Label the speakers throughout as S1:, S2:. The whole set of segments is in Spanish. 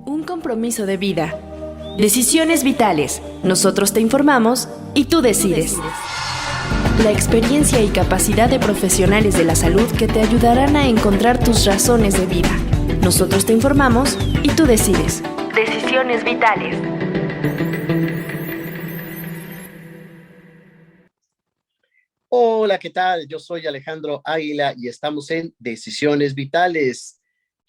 S1: Un compromiso de vida. Decisiones vitales. Nosotros te informamos y tú decides. La experiencia y capacidad de profesionales de la salud que te ayudarán a encontrar tus razones de vida. Nosotros te informamos y tú decides. Decisiones vitales.
S2: Hola, ¿qué tal? Yo soy Alejandro Águila y estamos en Decisiones Vitales.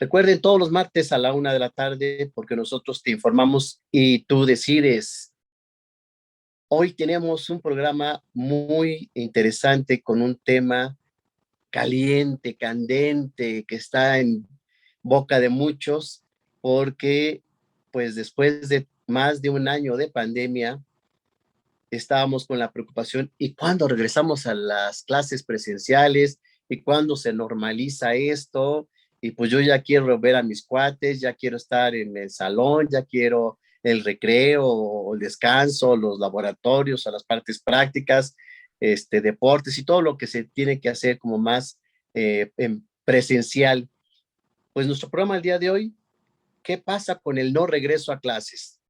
S2: Recuerden todos los martes a la 1 de la tarde porque nosotros te informamos y tú decides. Hoy tenemos un programa muy interesante con un tema caliente, candente, que está en boca de muchos porque pues después de más de un año de pandemia, estábamos con la preocupación, ¿y cuándo regresamos a las clases presenciales? ¿Y cuándo se normaliza esto? Y pues yo ya quiero ver a mis cuates, ya quiero estar en el salón, ya quiero el recreo, o el descanso, los laboratorios, a las partes prácticas, deportes y todo lo que se tiene que hacer como más en presencial. Pues nuestro programa el día de hoy, ¿qué pasa con el no regreso a clases?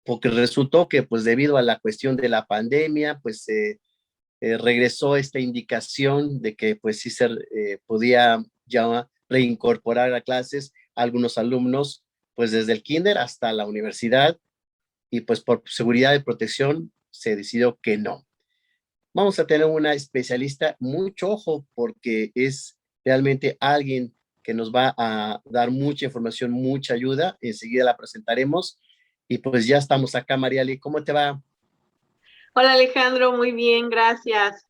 S2: Porque resultó que pues debido a la cuestión de la pandemia, pues regresó esta indicación de que pues sí se podía ya reincorporar a clases a algunos alumnos, pues desde el kinder hasta la universidad, y pues por seguridad y protección se decidió que no. Vamos a tener una especialista, mucho ojo, porque es realmente alguien que nos va a dar mucha información, mucha ayuda. Enseguida la presentaremos. Y pues ya estamos acá, Mariali. ¿Cómo te va?
S3: Hola Alejandro, muy bien, gracias.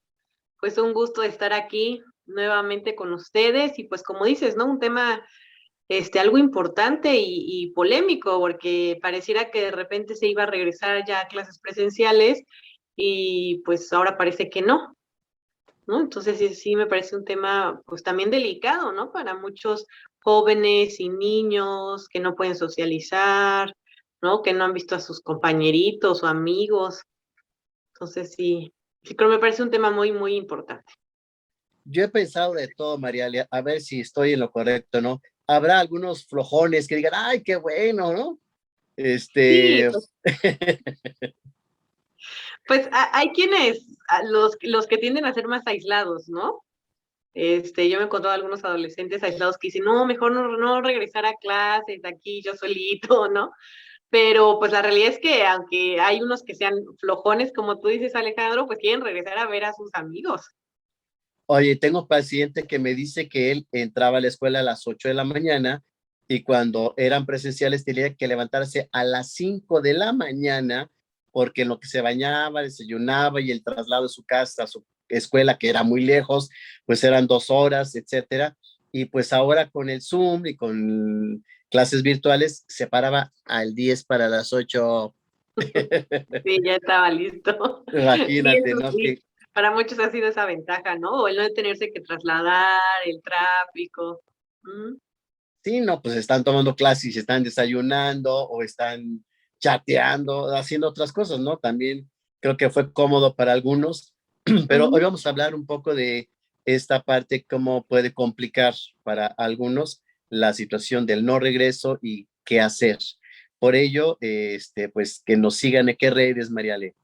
S3: Pues un gusto estar aquí nuevamente con ustedes y pues como dices, ¿no? Un tema algo importante y polémico porque pareciera que de repente se iba a regresar ya a clases presenciales y pues ahora parece que no, ¿no? Entonces sí me parece un tema pues también delicado, ¿no? Para muchos jóvenes y niños que no pueden socializar, ¿no? Que no han visto a sus compañeritos o amigos. Entonces sí creo que me parece un tema muy, muy importante.
S2: Yo he pensado de todo, Mariali, a ver si estoy en lo correcto, ¿no? Habrá algunos flojones que digan, ay, qué bueno, ¿no?
S3: Sí,
S2: Este,
S3: pues hay quienes, los que tienden a ser más aislados, ¿no? Yo me he encontrado algunos adolescentes aislados que dicen, no, mejor no regresar a clases aquí yo solito, ¿no? Pero pues la realidad es que aunque hay unos que sean flojones, como tú dices, Alejandro, pues quieren regresar a ver a sus amigos.
S2: Oye, tengo un paciente que me dice que él entraba a la escuela a las 8 de la mañana y cuando eran presenciales tenía que levantarse a las 5 de la mañana porque en lo que se bañaba, desayunaba y el traslado de su casa a su escuela, que era muy lejos, pues eran 2 horas, etcétera. Y pues ahora con el Zoom y con clases virtuales se paraba al 10 para las 8.
S3: Sí, ya estaba listo. Sí,
S2: Imagínate,
S3: eso
S2: ¿no?
S3: sí.
S2: Que
S3: Para muchos ha sido esa ventaja, ¿no? O el no tenerse que trasladar, el tráfico. Mm.
S2: sí, no, pues están tomando clases y están desayunando o están chateando, haciendo otras cosas, ¿no? También creo que fue cómodo para algunos, pero hoy
S3: Ujú.
S2: vamos a hablar un poco de esta parte, cómo puede complicar para algunos la situación del no regreso y qué hacer. Por ello, pues que nos sigan en qué redes, Mariale.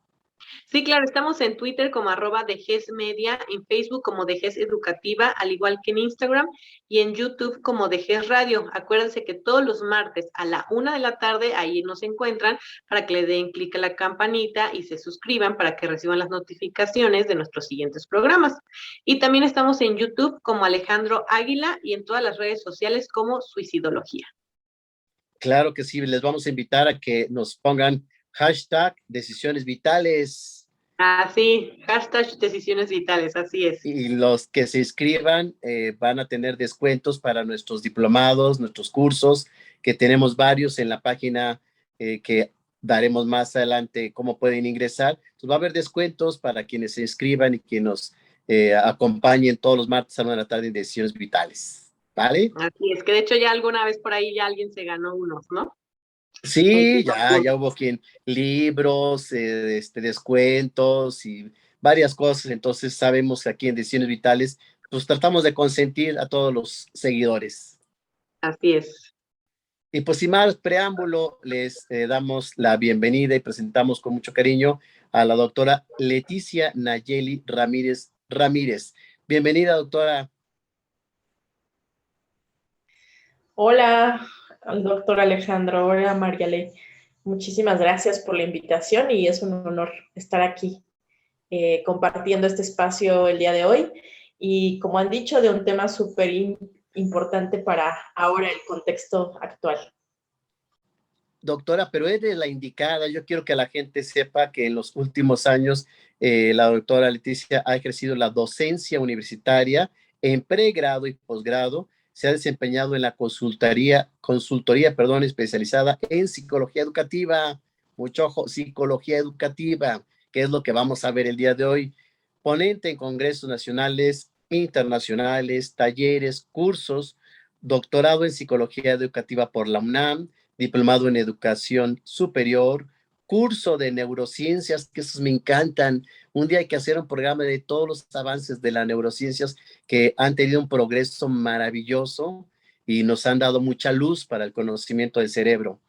S3: Sí, claro, estamos en Twitter como @DeGesMedia, en Facebook como Deges Educativa, al igual que en Instagram, y en YouTube como Deges Radio. Acuérdense que todos los martes a la 1 de la tarde ahí nos encuentran para que le den clic a la campanita y se suscriban para que reciban las notificaciones de nuestros siguientes programas. Y también estamos en YouTube como Alejandro Águila y en todas las redes sociales como Suicidología.
S2: Claro que sí, les vamos a invitar a que nos pongan hashtag decisiones vitales.
S3: Sí, hashtag Decisiones Vitales, así es.
S2: Y los que se inscriban van a tener descuentos para nuestros diplomados, nuestros cursos, que tenemos varios en la página que daremos más adelante cómo pueden ingresar. Entonces va a haber descuentos para quienes se inscriban y que nos acompañen todos los martes a la 1 de la tarde en Decisiones Vitales. ¿Vale?
S3: Así es, que de hecho ya alguna vez por ahí ya alguien se ganó unos, ¿no? En
S2: Sí,
S3: unos
S2: ya
S3: cursos.
S2: hubo quien libros, descuentos y varias cosas. Entonces sabemos que aquí en Decisiones Vitales, pues tratamos de consentir a todos los seguidores.
S3: Así es.
S2: Y pues sin más preámbulo, les damos la bienvenida y presentamos con mucho cariño a la doctora Leticia Nayeli Ramírez Ramírez. Bienvenida, doctora.
S4: Hola, al doctor Alejandro. Hola, Mariale. Muchísimas gracias por la invitación y es un honor estar aquí compartiendo este espacio el día de hoy. Y como han dicho, de un tema súper importante para ahora el contexto actual.
S2: Doctora, pero eres la indicada. Yo quiero que la gente sepa que en los últimos años la doctora Leticia ha ejercido la docencia universitaria en pregrado y posgrado. Se ha desempeñado en la consultoría, especializada en psicología educativa. Mucho ojo, psicología educativa, que es lo que vamos a ver el día de hoy. Ponente en congresos nacionales, internacionales, talleres, cursos, doctorado en psicología educativa por la UNAM, diplomado en educación superior, curso de neurociencias, que esos me encantan. Un día hay que hacer un programa de todos los avances de las neurociencias que han tenido un progreso maravilloso y nos han dado mucha luz para el conocimiento del cerebro.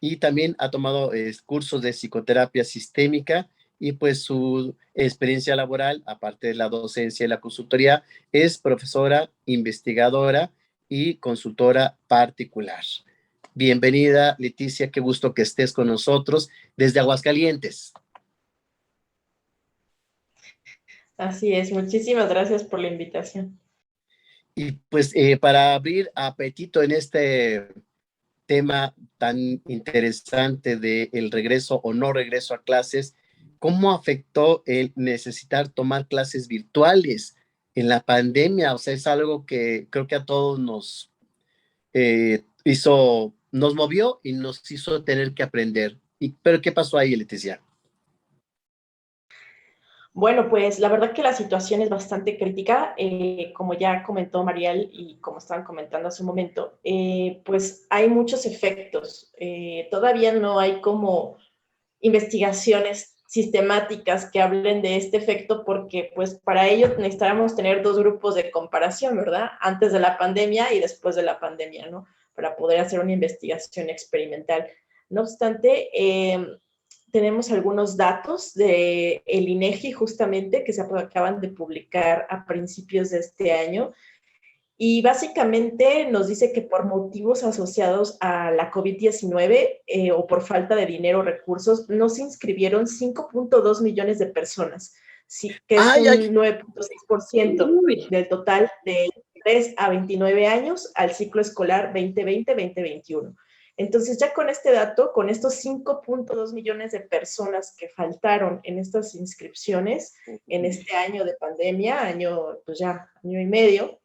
S2: Y también ha tomado cursos de psicoterapia sistémica y pues su experiencia laboral, aparte de la docencia y la consultoría, es profesora, investigadora y consultora particular. Bienvenida, Leticia, qué gusto que estés con nosotros desde Aguascalientes.
S4: Así es, muchísimas gracias por la invitación.
S2: Y pues para abrir apetito en este tema tan interesante de el regreso o no regreso a clases, ¿cómo afectó el necesitar tomar clases virtuales en la pandemia? O sea, es algo que creo que a todos nos nos movió y nos hizo tener que aprender. Pero ¿qué pasó ahí, Leticia?
S4: Bueno, pues la verdad que la situación es bastante crítica, como ya comentó Mariel y como estaban comentando hace un momento, pues hay muchos efectos. Todavía no hay como investigaciones sistemáticas que hablen de este efecto porque pues para ello necesitamos tener dos grupos de comparación, ¿verdad? Antes de la pandemia y después de la pandemia, ¿no? Para poder hacer una investigación experimental. No obstante, tenemos algunos datos de el INEGI justamente que se acaban de publicar a principios de este año y básicamente nos dice que por motivos asociados a la COVID-19 o por falta de dinero o recursos, no se inscribieron 5.2 millones de personas, sí, que es un 9.6% del total de 3 a 29 años al ciclo escolar 2020-2021. Entonces, ya con este dato, con estos 5.2 millones de personas que faltaron en estas inscripciones en este año de pandemia, pues ya año y medio,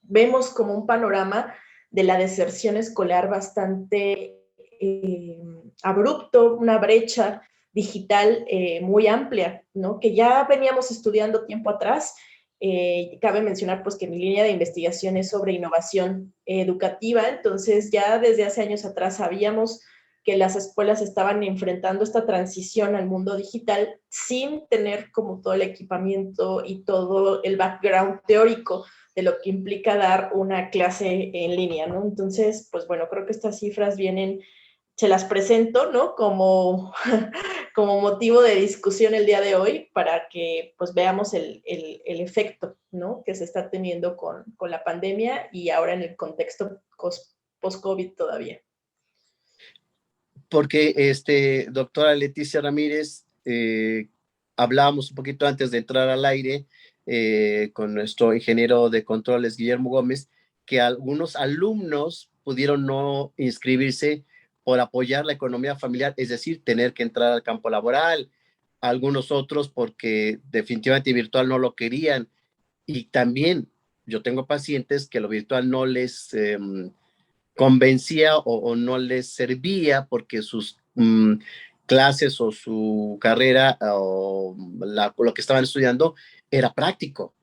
S4: vemos como un panorama de la deserción escolar bastante abrupto, una brecha digital muy amplia, ¿no? Que ya veníamos estudiando tiempo atrás. Cabe mencionar pues que mi línea de investigación es sobre innovación educativa, entonces ya desde hace años atrás sabíamos que las escuelas estaban enfrentando esta transición al mundo digital sin tener como todo el equipamiento y todo el background teórico de lo que implica dar una clase en línea, ¿no? Entonces, pues bueno, creo que estas cifras vienen, se las presento, ¿no? Como, como motivo de discusión el día de hoy para que pues veamos el efecto, ¿no? Que se está teniendo con la pandemia y ahora en el contexto post-COVID todavía.
S2: Porque, doctora Leticia Ramírez, hablábamos un poquito antes de entrar al aire con nuestro ingeniero de controles, Guillermo Gómez, que algunos alumnos pudieron no inscribirse por apoyar la economía familiar, es decir, tener que entrar al campo laboral, algunos otros porque definitivamente virtual no lo querían. Y también yo tengo pacientes que lo virtual no les convencía o no les servía porque sus clases o su carrera o lo que estaban estudiando era práctico.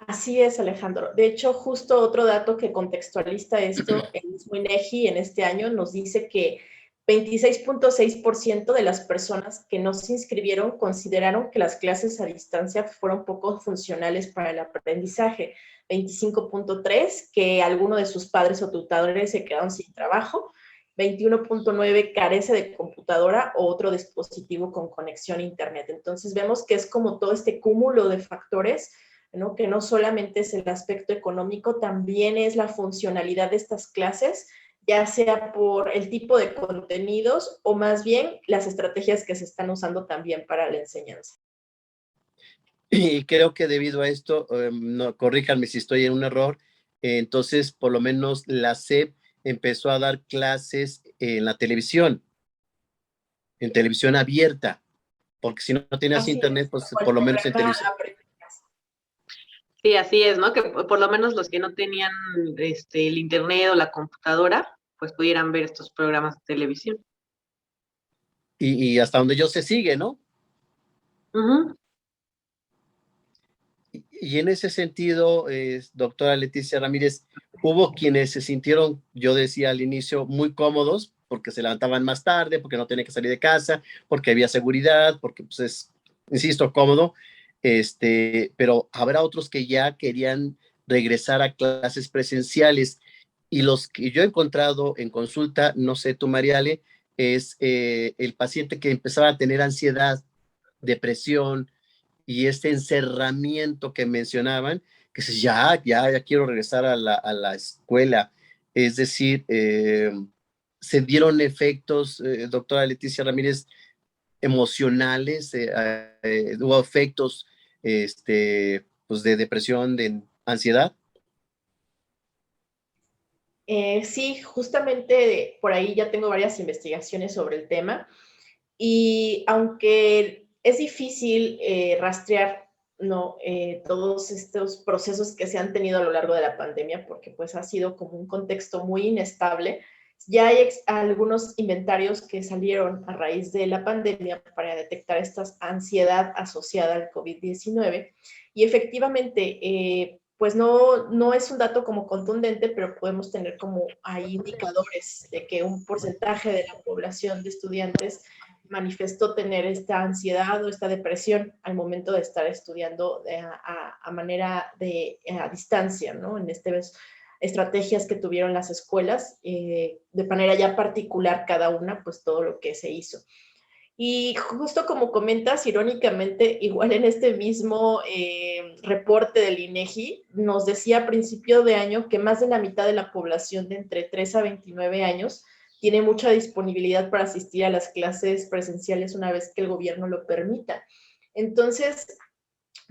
S4: Así es, Alejandro. De hecho, justo otro dato que contextualiza esto, el mismo INEGI en este año nos dice que 26.6% de las personas que no se inscribieron consideraron que las clases a distancia fueron poco funcionales para el aprendizaje. 25.3% que alguno de sus padres o tutores se quedaron sin trabajo. 21.9% carece de computadora o otro dispositivo con conexión a internet. Entonces vemos que es como todo este cúmulo de factores, ¿no? Que no solamente es el aspecto económico, también es la funcionalidad de estas clases, ya sea por el tipo de contenidos o más bien las estrategias que se están usando también para la enseñanza.
S2: Y creo que debido a esto, no, corríjanme si estoy en un error, entonces por lo menos la SEP empezó a dar clases en la televisión, en televisión abierta, porque si no tenías
S4: Así
S2: internet,
S4: es,
S2: pues
S4: o el
S2: por lo menos en
S4: programa
S2: televisión.
S4: Aprende en Casa.
S3: Sí, así es, ¿no? Que por lo menos los que no tenían el internet o la computadora, pues pudieran ver estos programas de televisión.
S2: Y hasta donde yo sé sigue, ¿no?
S3: Ujú.
S2: Y en ese sentido, doctora Leticia Ramírez, hubo quienes se sintieron, yo decía al inicio, muy cómodos porque se levantaban más tarde, porque no tenían que salir de casa, porque había seguridad, porque pues es, insisto, cómodo, pero habrá otros que ya querían regresar a clases presenciales y los que yo he encontrado en consulta, no sé tú, Mariale, es el paciente que empezaba a tener ansiedad, depresión, y este encerramiento que mencionaban, que es ya quiero regresar a la escuela. Es decir, se dieron efectos, doctora Leticia Ramírez, emocionales, hubo efectos pues de depresión, de ansiedad.
S4: Sí, justamente por ahí ya tengo varias investigaciones sobre el tema y aunque es difícil rastrear, ¿no? Todos estos procesos que se han tenido a lo largo de la pandemia, porque pues ha sido como un contexto muy inestable, ya hay algunos inventarios que salieron a raíz de la pandemia para detectar esta ansiedad asociada al COVID-19 y efectivamente pues no es un dato como contundente, pero podemos tener como hay indicadores de que un porcentaje de la población de estudiantes manifestó tener esta ansiedad o esta depresión al momento de estar estudiando a manera a distancia, ¿no? En estrategias que tuvieron las escuelas, de manera ya particular cada una, pues todo lo que se hizo. Y justo como comentas, irónicamente, igual en este mismo reporte del INEGI, nos decía a principio de año que más de la mitad de la población de entre 3 a 29 años tiene mucha disponibilidad para asistir a las clases presenciales una vez que el gobierno lo permita. Entonces,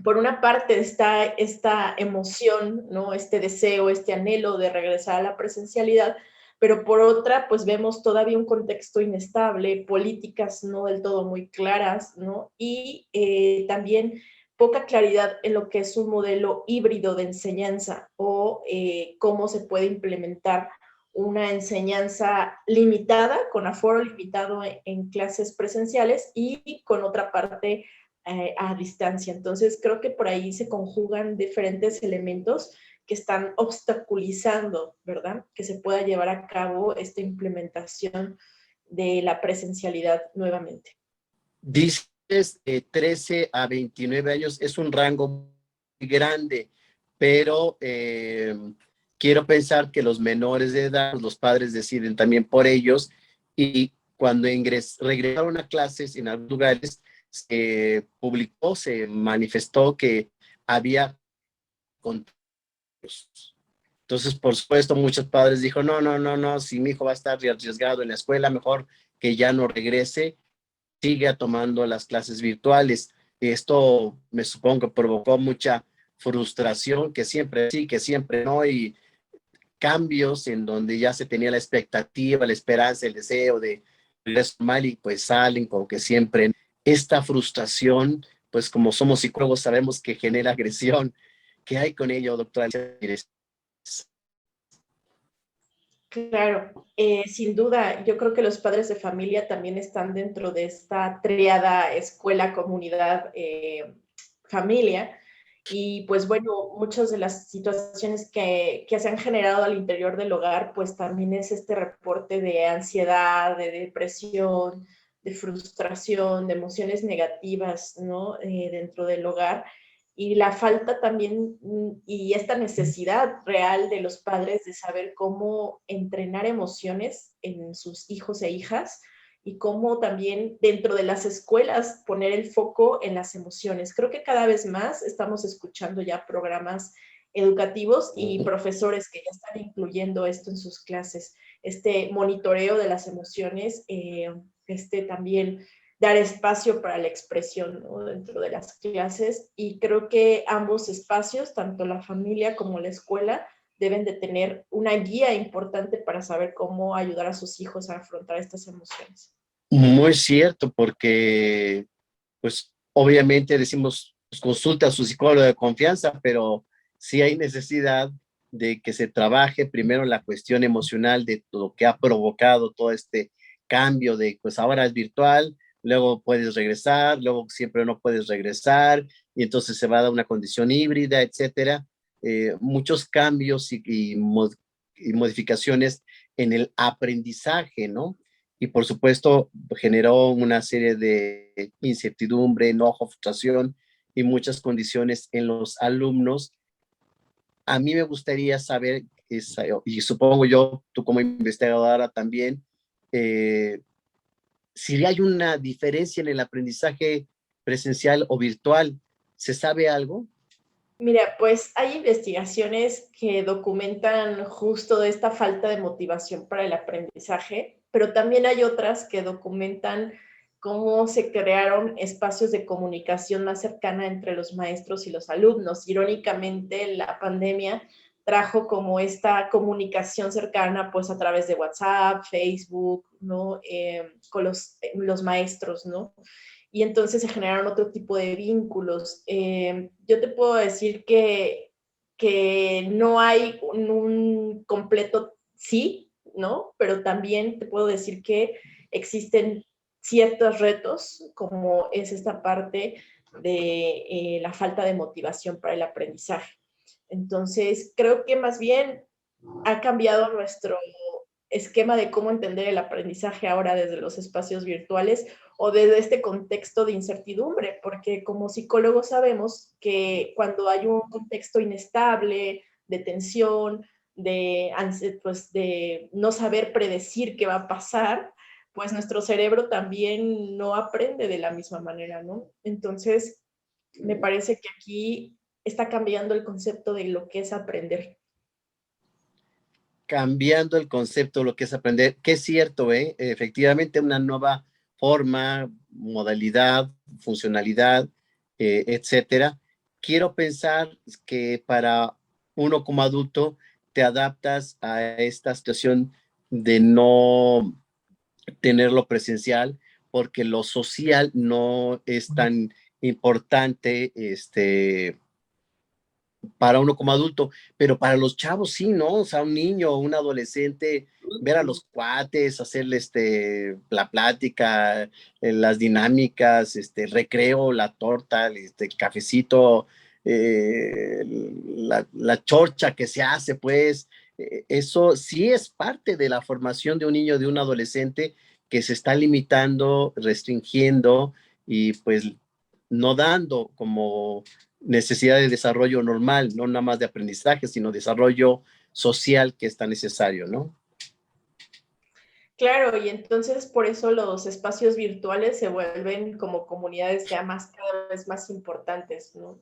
S4: por una parte está esta emoción, ¿no? Este deseo, este anhelo de regresar a la presencialidad, pero por otra, pues vemos todavía un contexto inestable, políticas no del todo muy claras, ¿no? Y también poca claridad en lo que es un modelo híbrido de enseñanza o cómo se puede implementar una enseñanza limitada, con aforo limitado en clases presenciales y con otra parte a distancia. Entonces, creo que por ahí se conjugan diferentes elementos que están obstaculizando, ¿verdad? Que se pueda llevar a cabo esta implementación de la presencialidad nuevamente.
S2: Dices 13 a 29 años, es un rango muy grande, pero quiero pensar que los menores de edad, los padres deciden también por ellos, y cuando regresaron a clases en algunos lugares, se publicó, se manifestó que había contagios. Entonces, por supuesto, muchos padres dijeron, no, si mi hijo va a estar arriesgado en la escuela, mejor que ya no regrese, siga tomando las clases virtuales. Esto me supongo que provocó mucha frustración, que siempre sí, que siempre no, y cambios en donde ya se tenía la expectativa, la esperanza, el deseo de regreso mal y pues salen como que siempre. Esta frustración, pues como somos psicólogos sabemos que genera agresión. ¿Qué hay con ello, doctora?
S4: Claro, sin duda, yo creo que los padres de familia también están dentro de esta triada escuela, comunidad, familia, Y pues bueno, muchas de las situaciones que se han generado al interior del hogar, pues también es este reporte de ansiedad, de depresión, de frustración, de emociones negativas, ¿no? Dentro del hogar. Y la falta también y esta necesidad real de los padres de saber cómo entrenar emociones en sus hijos e hijas y cómo también dentro de las escuelas poner el foco en las emociones. Creo que cada vez más estamos escuchando ya programas educativos y profesores que ya están incluyendo esto en sus clases, este monitoreo de las emociones, también dar espacio para la expresión, ¿no? Dentro de las clases, y creo que ambos espacios, tanto la familia como la escuela, deben de tener una guía importante para saber cómo ayudar a sus hijos a afrontar estas emociones.
S2: Muy cierto, porque pues obviamente decimos, pues, consulta a su psicólogo de confianza, pero sí hay necesidad de que se trabaje primero la cuestión emocional de lo que ha provocado todo este cambio de, pues ahora es virtual, luego puedes regresar, luego siempre no puedes regresar, y entonces se va a dar una condición híbrida, etcétera. Muchos cambios y modificaciones en el aprendizaje, ¿no? Y por supuesto generó una serie de incertidumbre, enojo, frustración y muchas condiciones en los alumnos. A mí me gustaría saber, y supongo yo, tú como investigadora también, si hay una diferencia en el aprendizaje presencial o virtual. ¿Se sabe algo?
S4: Mira, pues hay investigaciones que documentan justo esta falta de motivación para el aprendizaje, pero también hay otras que documentan cómo se crearon espacios de comunicación más cercana entre los maestros y los alumnos. Irónicamente, la pandemia trajo como esta comunicación cercana pues a través de WhatsApp, Facebook, ¿no? Con los maestros, ¿no? Y entonces se generaron otro tipo de vínculos. Yo te puedo decir que no hay un completo sí, ¿no? Pero también te puedo decir que existen ciertos retos, como es esta parte de la falta de motivación para el aprendizaje. Entonces, creo que más bien ha cambiado nuestro esquema de cómo entender el aprendizaje ahora desde los espacios virtuales o desde este contexto de incertidumbre, porque como psicólogos sabemos que cuando hay un contexto inestable, de tensión, pues de no saber predecir qué va a pasar, pues nuestro cerebro también no aprende de la misma manera, ¿no? Entonces, me parece que aquí está cambiando el concepto de lo que es aprender.
S2: Cambiando el concepto de lo que es aprender, que es cierto, efectivamente una nueva forma, modalidad, funcionalidad, etcétera. Quiero pensar que para uno como adulto te adaptas a esta situación de no tenerlo presencial, porque lo social no es tan importante, para uno como adulto, pero para los chavos sí, ¿no? O sea, un niño o un adolescente, ver a los cuates, hacerle la plática, las dinámicas, recreo, la torta, el cafecito, la chorcha que se hace, pues, eso sí es parte de la formación de un niño, de un adolescente que se está limitando, restringiendo y pues no dando como necesidad de desarrollo normal, no nada más de aprendizaje, sino desarrollo social que está necesario, ¿no?
S4: Claro, y entonces por eso los espacios virtuales se vuelven como comunidades ya cada vez más importantes, ¿no?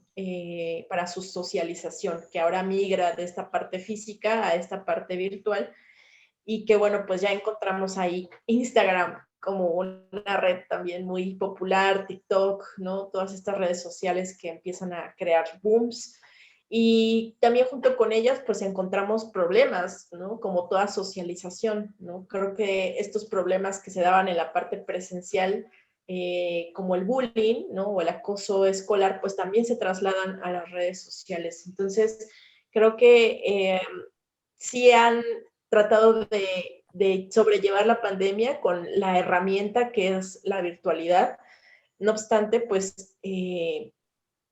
S4: Para su socialización, que ahora migra de esta parte física a esta parte virtual y que bueno, pues ya encontramos ahí Instagram como una red también muy popular, TikTok, ¿no? Todas estas redes sociales que empiezan a crear booms. Y también junto con ellas, pues encontramos problemas, ¿no? Como toda socialización, ¿no? Creo que estos problemas que se daban en la parte presencial, como el bullying, ¿no? O el acoso escolar, pues también se trasladan a las redes sociales. Entonces, creo que sí han tratado de sobrellevar la pandemia con la herramienta que es la virtualidad. No obstante, pues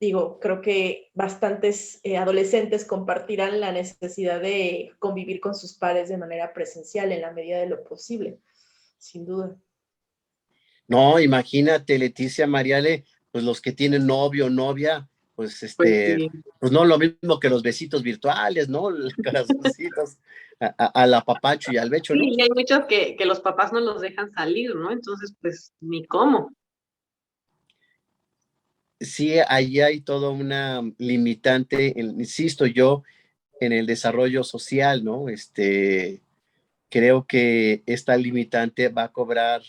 S4: digo, creo que bastantes adolescentes compartirán la necesidad de convivir con sus padres de manera presencial en la medida de lo posible, sin duda.
S2: No, imagínate, Leticia, Mariale, pues los que tienen novio o novia, pues
S3: Pues sí.
S2: pues no lo mismo que los besitos virtuales, ¿no? Los corazoncitos al apapacho y al becho,
S3: Sí,
S2: ¿no?
S3: y hay muchos que los papás no los dejan salir, ¿no? Entonces, pues, ni cómo.
S2: Sí, ahí hay toda una limitante, insisto yo, en el desarrollo social, ¿no? Creo que esta limitante va a cobrar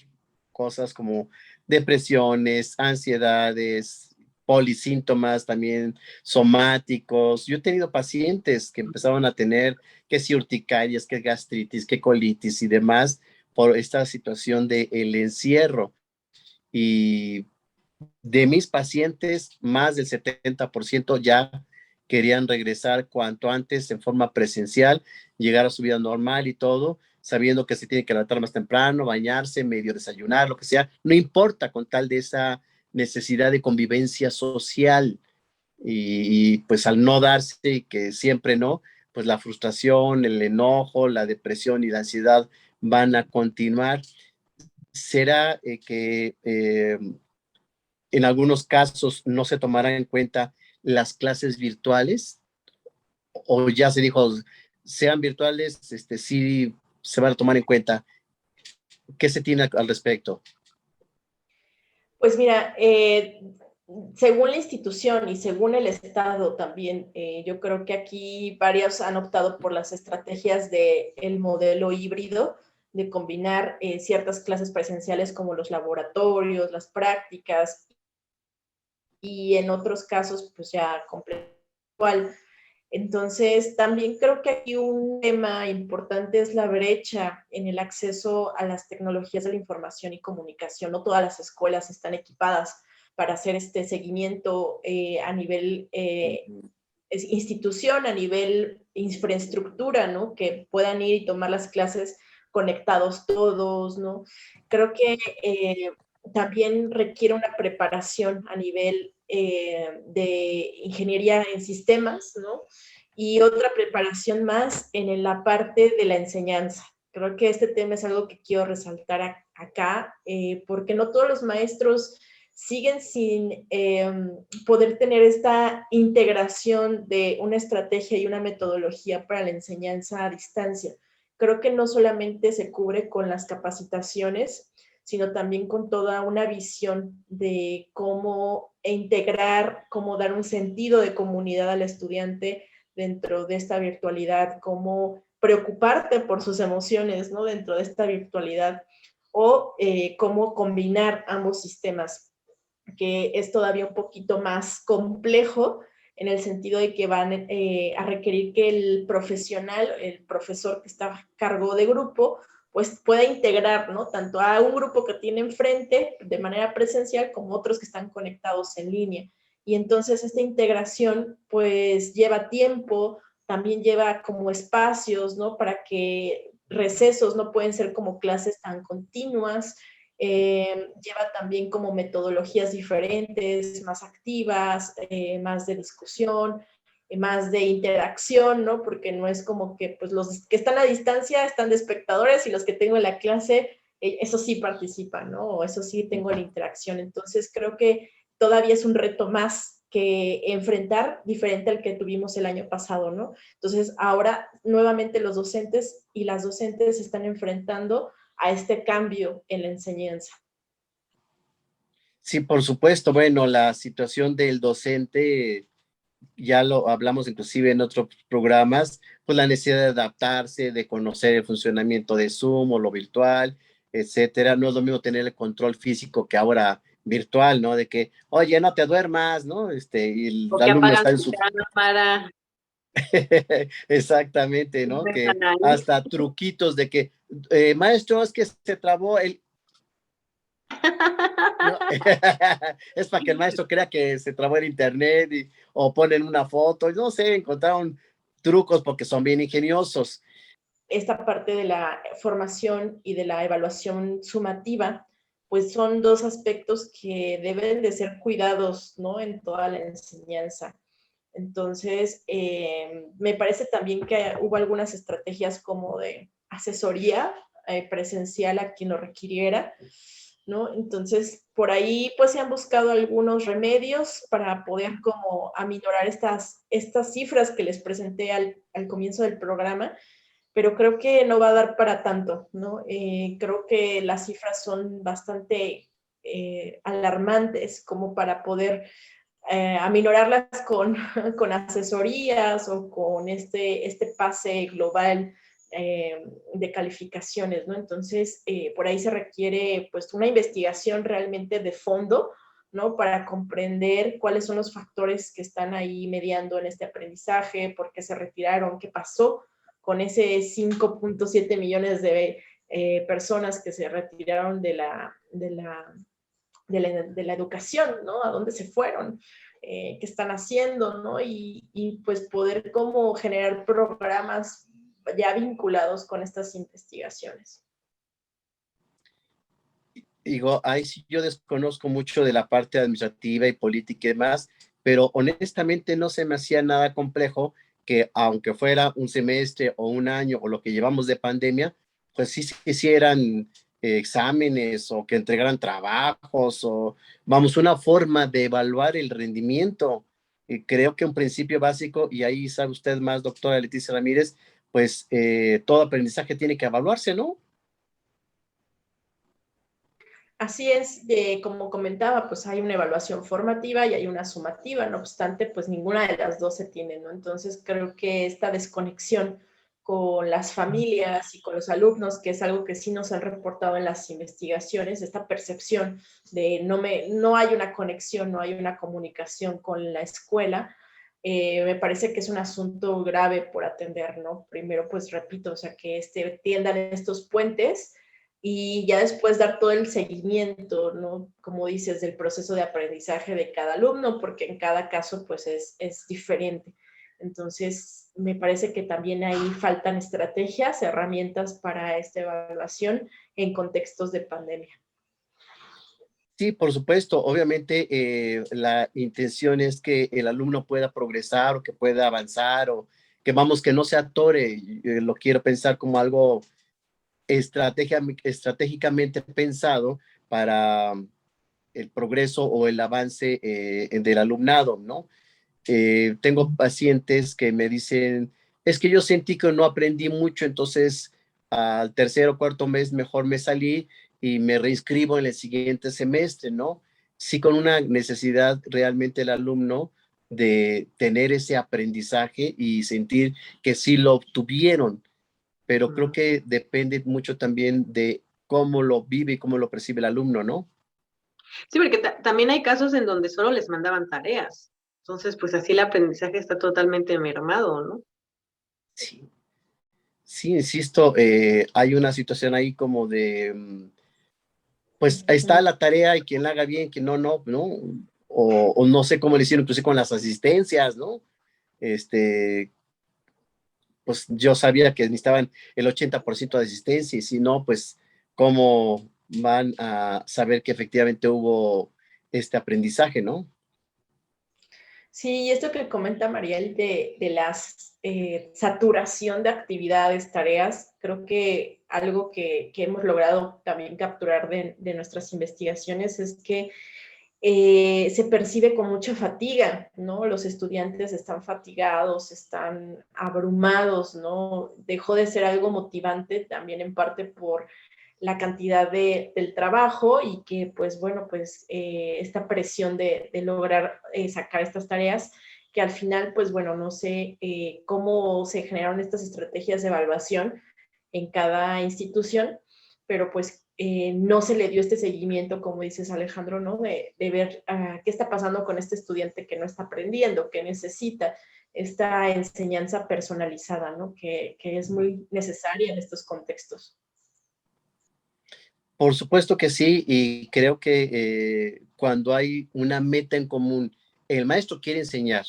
S2: cosas como depresiones, ansiedades, polisíntomas también somáticos. Yo he tenido pacientes que empezaron a tener que si urticarias, que gastritis, que colitis y demás por esta situación del encierro. Y de mis pacientes, más del 70% ya querían regresar cuanto antes en forma presencial, llegar a su vida normal y todo, sabiendo que se tiene que levantar más temprano, bañarse, medio desayunar, lo que sea, no importa con tal de esa necesidad de convivencia social. Y pues al no darse, que siempre no, pues la frustración, el enojo, la depresión y la ansiedad van a continuar. ¿Será que en algunos casos no se tomarán en cuenta las clases virtuales o ya se dijo, sean virtuales, sí se van a tomar en cuenta? ¿Qué se tiene al respecto?
S4: Pues mira, según la institución y según el Estado también, yo creo que aquí varios han optado por las estrategias del modelo híbrido, de combinar ciertas clases presenciales como los laboratorios, las prácticas, y en otros casos, pues ya completamente igual. Entonces, también creo que aquí un tema importante es la brecha en el acceso a las tecnologías de la información y comunicación. No todas las escuelas están equipadas para hacer este seguimiento a nivel institución, a nivel infraestructura, ¿no? Que puedan ir y tomar las clases conectados todos, ¿no? Creo que también requiere una preparación a nivel de ingeniería en sistemas, ¿no? Y otra preparación más en la parte de la enseñanza. Creo que este tema es algo que quiero resaltar acá, porque no todos los maestros siguen sin poder tener esta integración de una estrategia y una metodología para la enseñanza a distancia. Creo que no solamente se cubre con las capacitaciones, sino también con toda una visión de cómo integrar, cómo dar un sentido de comunidad al estudiante dentro de esta virtualidad, cómo preocuparte por sus emociones, ¿no? Dentro de esta virtualidad, o cómo combinar ambos sistemas, que es todavía un poquito más complejo en el sentido de que van a requerir que el profesional, el profesor que está a cargo de grupo, pues pueda integrar, ¿no? Tanto a un grupo que tiene enfrente de manera presencial como otros que están conectados en línea. Y entonces esta integración pues lleva tiempo, también lleva como espacios, ¿no? Para que recesos no pueden ser como clases tan continuas, lleva también como metodologías diferentes, más activas, más de discusión, más de interacción, ¿no? Porque no es como que pues los que están a distancia están de espectadores y los que tengo en la clase, eso sí participan, ¿no? O eso sí tengo la interacción. Entonces creo que todavía es un reto más que enfrentar, diferente al que tuvimos el año pasado, ¿no? Entonces ahora nuevamente los docentes y las docentes se están enfrentando a este cambio en la enseñanza.
S2: Sí, por supuesto. Bueno, la situación del docente, ya lo hablamos inclusive en otros programas, pues la necesidad de adaptarse, de conocer el funcionamiento de Zoom o lo virtual, etcétera. No es lo mismo tener el control físico que ahora virtual, ¿no? De que, oye, no te duermas, ¿no? Y
S3: O
S2: el
S3: que
S2: alumno
S3: apagan
S2: está en
S3: su
S2: su...
S3: cámara,
S2: Exactamente,
S3: y
S2: ¿no? Que
S3: dejan ahí.
S2: hasta truquitos de que, maestro, es que se trabó el... No, es para que el maestro crea que se trabó el internet o ponen una foto, no sé, encontraron trucos porque son bien ingeniosos.
S4: Esta parte de la formación y de la evaluación sumativa, pues son dos aspectos que deben de ser cuidados, ¿no? En toda la enseñanza. Entonces, me parece también que hubo algunas estrategias como de asesoría presencial a quien lo requiriera, ¿no? Entonces, por ahí pues se han buscado algunos remedios para poder como aminorar estas cifras que les presenté al comienzo del programa, pero creo que no va a dar para tanto, ¿no? Creo que las cifras son bastante alarmantes como para poder aminorarlas con asesorías o con este pase global de calificaciones, ¿no? Entonces, por ahí se requiere pues una investigación realmente de fondo, ¿no? Para comprender cuáles son los factores que están ahí mediando en este aprendizaje, por qué se retiraron, qué pasó con ese 5.7 millones de personas que se retiraron de la educación, ¿no? ¿A dónde se fueron? ¿Qué están haciendo? ¿No? Y pues poder como generar programas ya vinculados con estas investigaciones.
S2: Digo, ahí sí yo desconozco mucho de la parte administrativa y política y demás, pero honestamente no se me hacía nada complejo que aunque fuera un semestre o un año o lo que llevamos de pandemia, pues sí se hicieran exámenes o que entregaran trabajos o, vamos, una forma de evaluar el rendimiento. Creo que un principio básico, y ahí sabe usted más, doctora Leticia Ramírez, pues todo aprendizaje tiene que evaluarse, ¿no?
S4: Así es, como comentaba, pues hay una evaluación formativa y hay una sumativa, no obstante, pues ninguna de las dos se tiene, ¿no? Entonces creo que esta desconexión con las familias y con los alumnos, que es algo que sí nos han reportado en las investigaciones, esta percepción de no hay una conexión, no hay una comunicación con la escuela, me parece que es un asunto grave por atender, ¿no? Primero, pues repito, o sea, que tiendan estos puentes y ya después dar todo el seguimiento, ¿no? Como dices, del proceso de aprendizaje de cada alumno, porque en cada caso pues es diferente. Entonces, me parece que también ahí faltan estrategias, herramientas para esta evaluación en contextos de pandemia.
S2: Sí, por supuesto. Obviamente, la intención es que el alumno pueda progresar o que pueda avanzar o que vamos, que no se atore. Lo quiero pensar como algo estratégicamente pensado para el progreso o el avance del alumnado, ¿no? Tengo pacientes que me dicen, es que yo sentí que no aprendí mucho, entonces al tercer o cuarto mes mejor me salí y me reinscribo en el siguiente semestre, ¿no? Sí, con una necesidad realmente el alumno de tener ese aprendizaje y sentir que sí lo obtuvieron, pero creo que depende mucho también de cómo lo vive y cómo lo percibe el alumno, ¿no?
S3: Sí, porque también hay casos en donde solo les mandaban tareas. Entonces, pues así el aprendizaje está totalmente mermado, ¿no?
S2: Sí, sí, insisto, hay una situación ahí como de, pues ahí está la tarea y quien la haga bien, quien no, no, ¿no? O no sé cómo le hicieron, inclusive con las asistencias, ¿no? Este, pues yo sabía que necesitaban el 80% de asistencia y si no, pues cómo van a saber que efectivamente hubo este aprendizaje, ¿no?
S4: Sí, y esto que comenta Mariel de la saturación de actividades, tareas, creo que algo que hemos logrado también capturar de nuestras investigaciones es que se percibe con mucha fatiga, ¿no? Los estudiantes están fatigados, están abrumados, ¿no? Dejó de ser algo motivante también en parte por la cantidad del trabajo y que, pues bueno, pues esta presión de lograr sacar estas tareas, que al final, pues bueno, no sé cómo se generaron estas estrategias de evaluación en cada institución, pero pues no se le dio este seguimiento, como dices Alejandro, ¿no? De ver qué está pasando con este estudiante que no está aprendiendo, que necesita esta enseñanza personalizada, ¿no? Que es muy necesaria en estos contextos.
S2: Por supuesto que sí, y creo que cuando hay una meta en común, el maestro quiere enseñar,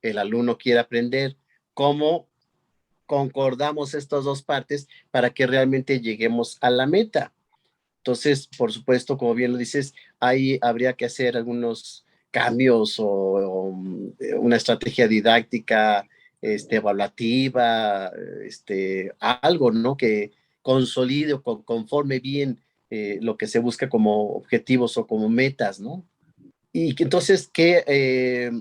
S2: el alumno quiere aprender, ¿cómo concordamos estas dos partes para que realmente lleguemos a la meta? Entonces, por supuesto, como bien lo dices, ahí habría que hacer algunos cambios o una estrategia didáctica, evaluativa, algo, ¿no? Que consolide o conforme bien lo que se busca como objetivos o como metas, ¿no? Y entonces, ¿qué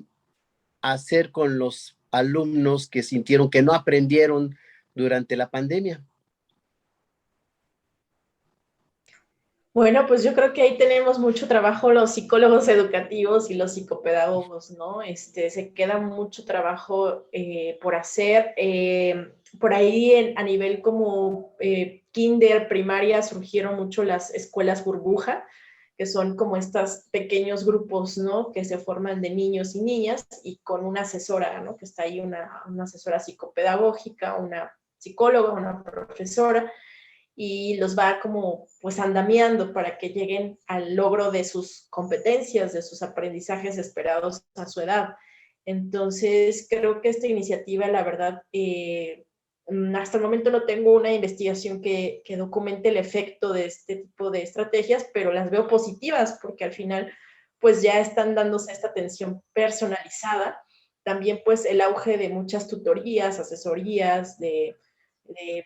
S2: hacer con los alumnos que sintieron que no aprendieron durante la pandemia?
S4: Bueno, pues yo creo que ahí tenemos mucho trabajo los psicólogos educativos y los psicopedagogos, ¿no? Se queda mucho trabajo por hacer. Por ahí a nivel como kinder, primaria, surgieron mucho las escuelas burbuja, que son como estos pequeños grupos, ¿no? Que se forman de niños y niñas y con una asesora, ¿no? Que está ahí una asesora psicopedagógica, una psicóloga, una profesora, y los va como pues andamiando para que lleguen al logro de sus competencias, de sus aprendizajes esperados a su edad. Entonces, creo que esta iniciativa, la verdad, hasta el momento no tengo una investigación que documente el efecto de este tipo de estrategias, pero las veo positivas porque al final pues ya están dándose esta atención personalizada. También pues el auge de muchas tutorías, asesorías,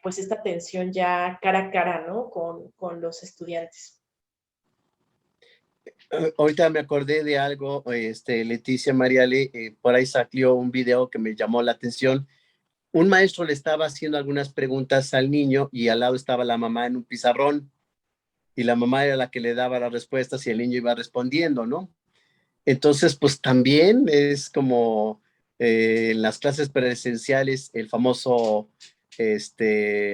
S4: pues esta atención ya cara a cara, ¿no? Con los estudiantes.
S2: Ahorita me acordé de algo, Leticia Mariale, por ahí salió un video que me llamó la atención. Un maestro le estaba haciendo algunas preguntas al niño y al lado estaba la mamá en un pizarrón y la mamá era la que le daba las respuestas y el niño iba respondiendo, ¿no? Entonces, pues también es como en las clases presenciales, el famoso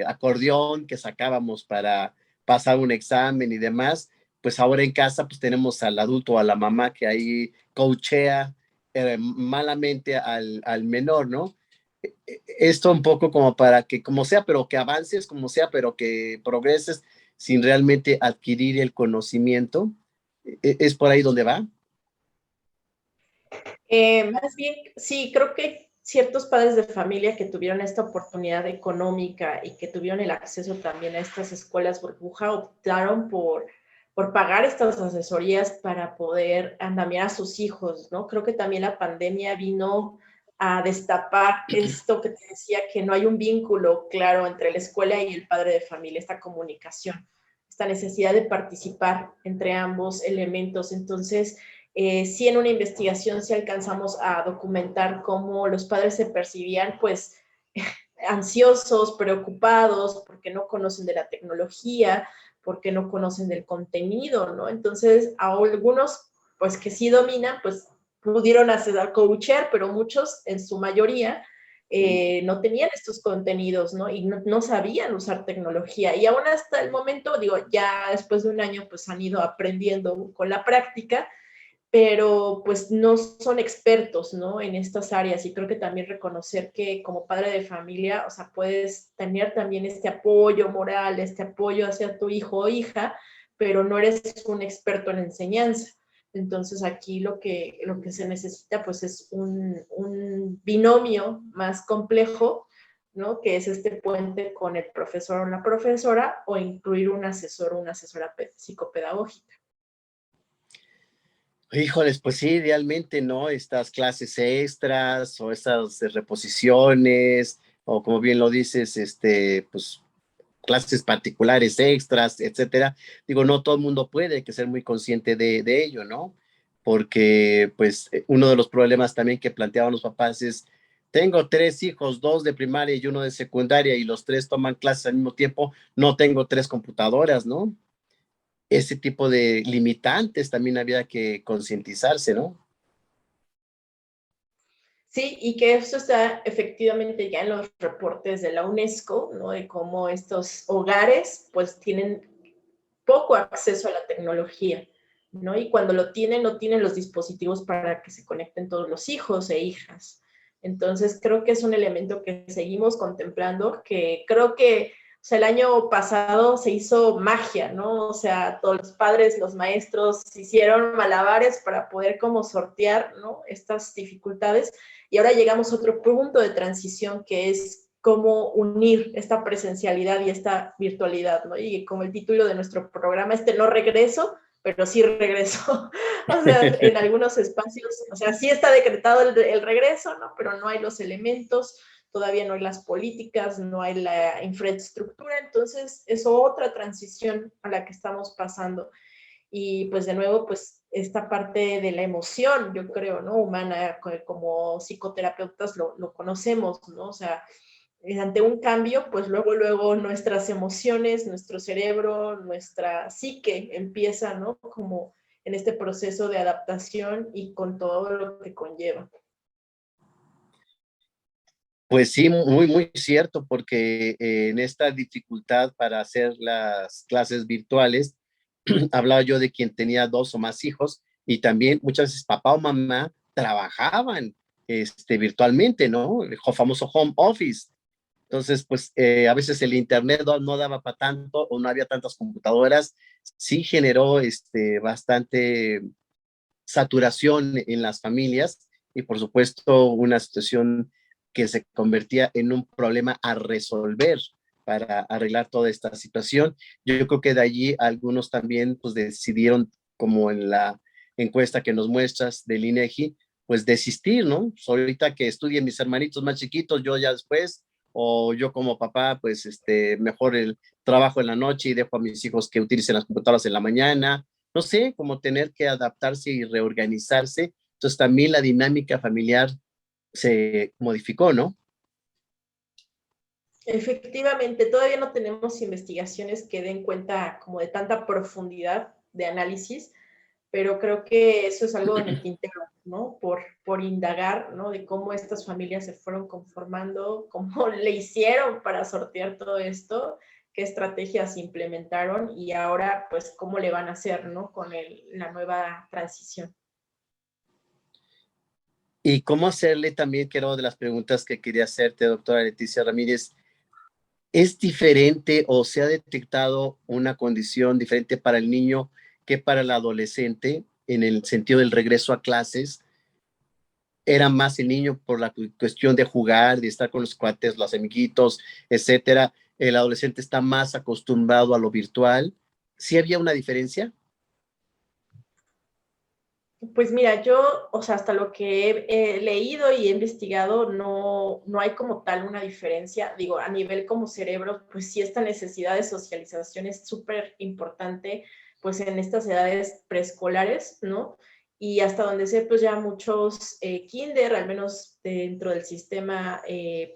S2: acordeón que sacábamos para pasar un examen y demás, pues ahora en casa pues tenemos al adulto o a la mamá que ahí coachea malamente al menor, ¿no? Esto un poco como para que, como sea, pero que avances, como sea, pero que progreses sin realmente adquirir el conocimiento. ¿Es por ahí donde va?
S4: Más bien, sí, creo que ciertos padres de familia que tuvieron esta oportunidad económica y que tuvieron el acceso también a estas escuelas burbuja optaron por pagar estas asesorías para poder andamiar a sus hijos, ¿no? Creo que también la pandemia vino a destapar esto que te decía, que no hay un vínculo claro entre la escuela y el padre de familia, esta comunicación, esta necesidad de participar entre ambos elementos. Entonces, sí, en una investigación sí alcanzamos a documentar cómo los padres se percibían pues ansiosos, preocupados, porque no conocen de la tecnología, porque no conocen del contenido, ¿no? Entonces, a algunos, pues que sí dominan, pues pudieron hacer coachear, pero muchos, en su mayoría, no tenían estos contenidos, ¿no? Y no sabían usar tecnología. Y aún hasta el momento, digo, ya después de un año, pues han ido aprendiendo con la práctica, pero pues no son expertos, ¿no? En estas áreas, y creo que también reconocer que como padre de familia, o sea, puedes tener también este apoyo moral, este apoyo hacia tu hijo o hija, pero no eres un experto en enseñanza. Entonces aquí lo que se necesita pues es un binomio más complejo, ¿no? Que es este puente con el profesor o la profesora, o incluir un asesor o una asesora psicopedagógica.
S2: Híjoles, pues sí, idealmente, ¿no? Estas clases extras o estas reposiciones, o como bien lo dices, pues clases particulares extras, etcétera. Digo, no todo el mundo puede, hay que ser muy consciente de ello, ¿no? Porque, pues, uno de los problemas también que planteaban los papás es, tengo 3 hijos, 2 de primaria y 1 de secundaria, y los 3 toman clases al mismo tiempo, no tengo 3 computadoras, ¿no? Ese tipo de limitantes también había que concientizarse, ¿no?
S4: Sí, y que eso está efectivamente ya en los reportes de la UNESCO, ¿no? De cómo estos hogares pues tienen poco acceso a la tecnología, ¿no? Y cuando lo tienen, no tienen los dispositivos para que se conecten todos los hijos e hijas. Entonces, creo que es un elemento que seguimos contemplando, que creo que, o sea, el año pasado se hizo magia, ¿no? O sea, todos los padres, los maestros hicieron malabares para poder como sortear, ¿no? Estas dificultades. Y ahora llegamos a otro punto de transición que es cómo unir esta presencialidad y esta virtualidad, ¿no? Y como el título de nuestro programa, no regreso, pero sí regreso. O sea, en algunos espacios, o sea, sí está decretado el regreso, ¿no? Pero no hay los elementos, todavía no hay las políticas, no hay la infraestructura, entonces es otra transición a la que estamos pasando. Y pues de nuevo, pues esta parte de la emoción, yo creo, ¿no? Humana, como psicoterapeutas lo conocemos, ¿no? O sea, ante un cambio, pues luego nuestras emociones, nuestro cerebro, nuestra psique empieza, ¿no? Como en este proceso de adaptación y con todo lo que conlleva.
S2: Pues sí, muy cierto, porque en esta dificultad para hacer las clases virtuales, hablaba yo de quien tenía 2 o más hijos y también muchas veces papá o mamá trabajaban virtualmente, ¿no? El famoso home office. Entonces, pues a veces el internet no daba para tanto o no había tantas computadoras. Sí generó bastante saturación en las familias y por supuesto una situación que se convertía en un problema a resolver para arreglar toda esta situación. Yo creo que de allí algunos también pues decidieron, como en la encuesta que nos muestras del INEGI, pues desistir, ¿no? Pues ahorita que estudien mis hermanitos más chiquitos, yo ya después, o yo como papá, pues mejor el trabajo en la noche y dejo a mis hijos que utilicen las computadoras en la mañana, no sé, como tener que adaptarse y reorganizarse. Entonces también la dinámica familiar se modificó, ¿no?
S4: Efectivamente, todavía no tenemos investigaciones que den cuenta como de tanta profundidad de análisis, pero creo que eso es algo en el tintero, ¿no? Por indagar, ¿no? De cómo estas familias se fueron conformando, cómo le hicieron para sortear todo esto, qué estrategias implementaron y ahora, pues, cómo le van a hacer, ¿no? Con la nueva transición.
S2: Y cómo hacerle también, que era una de las preguntas que quería hacerte, doctora Leticia Ramírez, ¿es diferente o se ha detectado una condición diferente para el niño que para el adolescente en el sentido del regreso a clases? ¿Era más el niño por la cuestión de jugar, de estar con los cuates, los amiguitos, etcétera? ¿El adolescente está más acostumbrado a lo virtual? ¿Sí había una diferencia?
S4: Pues mira, yo, o sea, hasta lo que he leído y he investigado, no hay como tal una diferencia. Digo, a nivel como cerebro, pues sí, esta necesidad de socialización es súper importante, pues en estas edades preescolares, ¿no? Y hasta donde sé, pues ya muchos kinder, al menos dentro del sistema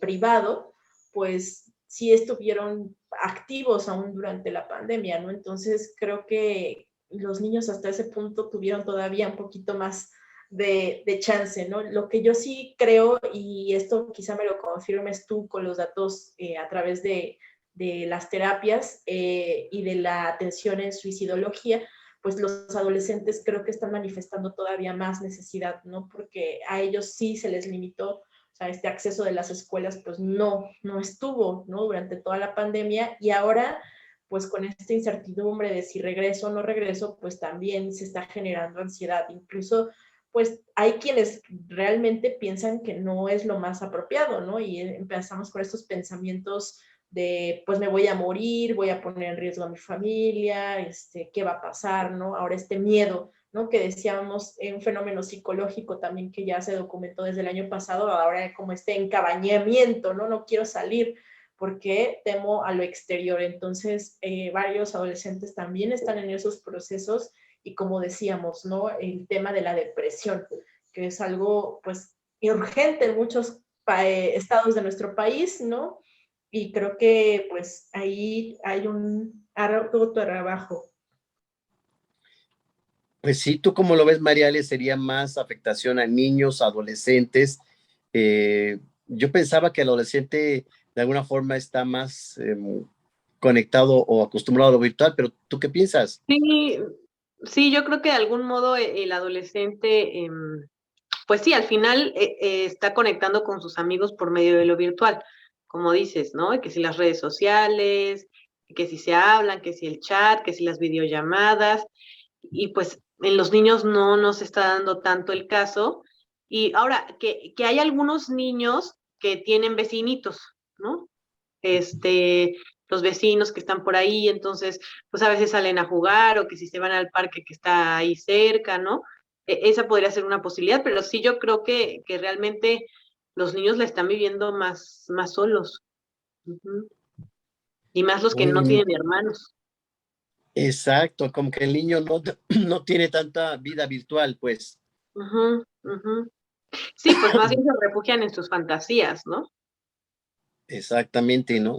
S4: privado, pues sí estuvieron activos aún durante la pandemia, ¿no? Entonces creo que los niños hasta ese punto tuvieron todavía un poquito más de chance, ¿no? Lo que yo sí creo, y esto quizá me lo confirmes tú con los datos a través de las terapias y de la atención en suicidología, pues los adolescentes creo que están manifestando todavía más necesidad, ¿no? Porque a ellos sí se les limitó, o sea, este acceso de las escuelas, pues no estuvo, ¿no? Durante toda la pandemia y ahora pues con esta incertidumbre de si regreso o no regreso, pues también se está generando ansiedad. Incluso, pues hay quienes realmente piensan que no es lo más apropiado, ¿no? Y empezamos con estos pensamientos de, pues me voy a morir, voy a poner en riesgo a mi familia, ¿qué va a pasar, no? Ahora este miedo, ¿no? Que decíamos, un fenómeno psicológico también que ya se documentó desde el año pasado, ahora como este encabañamiento, ¿no? No quiero salir, porque temo a lo exterior. Entonces, varios adolescentes también están en esos procesos y como decíamos, ¿no? El tema de la depresión, que es algo, pues, urgente en muchos estados de nuestro país, ¿no? Y creo que, pues, ahí hay un arduo trabajo.
S2: Pues sí, ¿tú cómo lo ves, Mariale? ¿Sería más afectación a niños, adolescentes? Yo pensaba que el adolescente de alguna forma está más conectado o acostumbrado a lo virtual, pero ¿tú qué piensas?
S3: Sí, sí, yo creo que de algún modo el adolescente, pues sí, al final está conectando con sus amigos por medio de lo virtual, como dices, ¿no? Que si las redes sociales, que si se hablan, que si el chat, que si las videollamadas, y pues en los niños no nos está dando tanto el caso. Y ahora, que hay algunos niños que tienen vecinitos, ¿no? Los vecinos que están por ahí, entonces, pues a veces salen a jugar o que si se van al parque que está ahí cerca, ¿no? Esa podría ser una posibilidad, pero sí yo creo que realmente los niños la están viviendo más solos. Ujú. Y más los que no
S2: Uy,
S3: tienen hermanos.
S2: exacto, como que el niño no, no tiene tanta vida virtual, pues.
S3: Ujú, ujú. Sí, pues más bien se refugian en sus fantasías, ¿no?
S2: Exactamente, ¿no?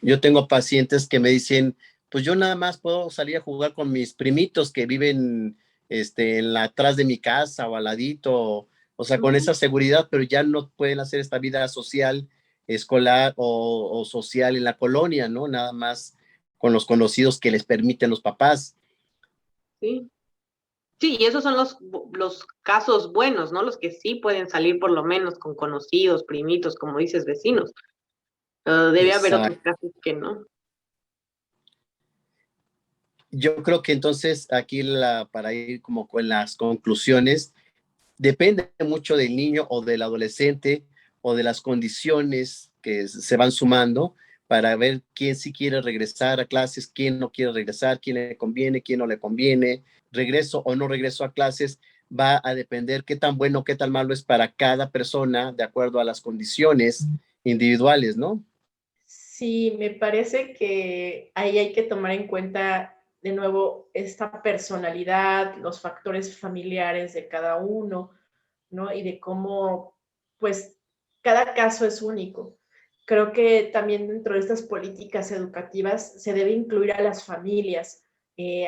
S2: Yo tengo pacientes que me dicen, pues yo nada más puedo salir a jugar con mis primitos que viven atrás de mi casa o al ladito, o sea, con
S3: Ujú.
S2: esa seguridad, pero ya no pueden hacer esta vida social, escolar o social en la colonia, ¿no? Nada más con los conocidos que les permiten los papás.
S3: Sí. Sí, y esos son los casos buenos, ¿no? Los que sí pueden salir por lo menos con conocidos, primitos, como dices, vecinos. Debe haber otros
S2: Exacto.
S3: casos que no.
S2: Yo creo que entonces aquí para ir como con las conclusiones, depende mucho del niño o del adolescente o de las condiciones que se van sumando para ver quién sí quiere regresar a clases, quién no quiere regresar, quién le conviene, quién no le conviene. Regreso o no regreso a clases va a depender qué tan bueno, qué tan malo es para cada persona de acuerdo a las condiciones individuales, ¿no?
S4: Sí, me parece que ahí hay que tomar en cuenta de nuevo esta personalidad, los factores familiares de cada uno, ¿no? Y de cómo, pues, cada caso es único. Creo que también dentro de estas políticas educativas se debe incluir a las familias,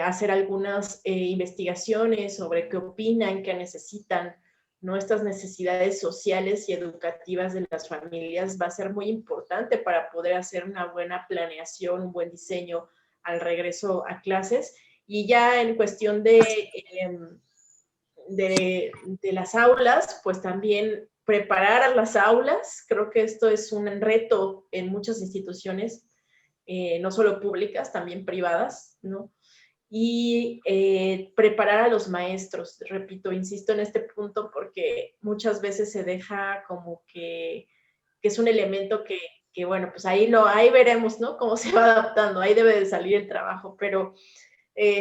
S4: hacer algunas investigaciones sobre qué opinan, qué necesitan, ¿no? Estas necesidades sociales y educativas de las familias va a ser muy importante para poder hacer una buena planeación, un buen diseño al regreso a clases. Y ya en cuestión de las aulas, pues también preparar a las aulas. Creo que esto es un reto en muchas instituciones, no solo públicas, también privadas, ¿no? Y preparar a los maestros. Repito, insisto en este punto porque muchas veces se deja como que es un elemento que, bueno, pues ahí veremos, ¿no? Cómo se va adaptando, ahí debe de salir el trabajo, pero